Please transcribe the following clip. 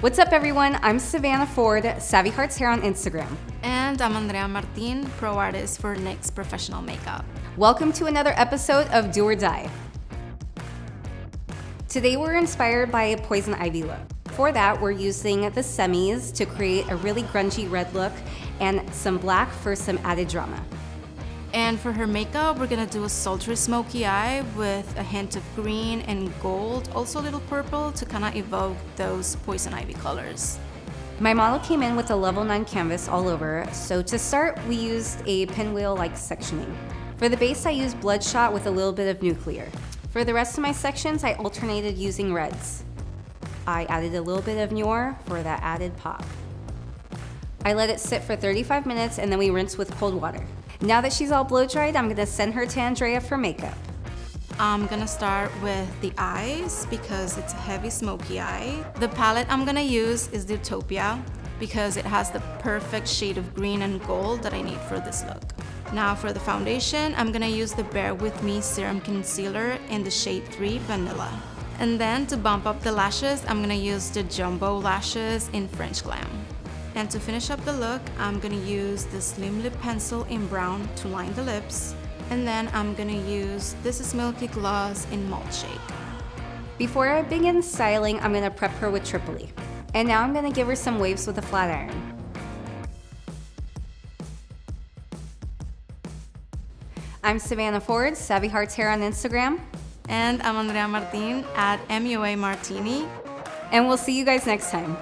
What's up, everyone? I'm Savannah Ford, Savvy Hearts Hair on Instagram. And I'm Andrea Martin, pro artist for NYX Professional Makeup. Welcome to another episode of Do or Die. Today we're inspired by a poison ivy look. For that, we're using the semis to create a really grungy red look and some black for some added drama. And for her makeup, we're gonna do a sultry smoky eye with a hint of green and gold, also a little purple to kind of evoke those poison ivy colors. My model came in with a level 9 canvas all over, so to start, we used a pinwheel-like sectioning. For the base, I used Bloodshot with a little bit of nuclear. For the rest of my sections, I alternated using reds. I added a little bit of Noir for that added pop. I let it sit for 35 minutes and then we rinse with cold water. Now that she's all blow dried, I'm gonna send her to Andrea for makeup. I'm gonna start with the eyes because it's a heavy smoky eye. The palette I'm gonna use is the Utopia because it has the perfect shade of green and gold that I need for this look. Now for the foundation, I'm gonna use the Bear With Me Serum Concealer in the shade 3 Vanilla. And then to bump up the lashes, I'm gonna use the Jumbo Lashes in French Glam. And to finish up the look, I'm gonna use the Slim Lip Pencil in brown to line the lips. And then I'm gonna use this Milky Gloss in Malt Shake. Before I begin styling, I'm gonna prep her with Tripoli. And now I'm gonna give her some waves with a flat iron. I'm Savannah Ford, Savvy Hearts Hair on Instagram. And I'm Andrea Martin at MUA Martini. And we'll see you guys next time.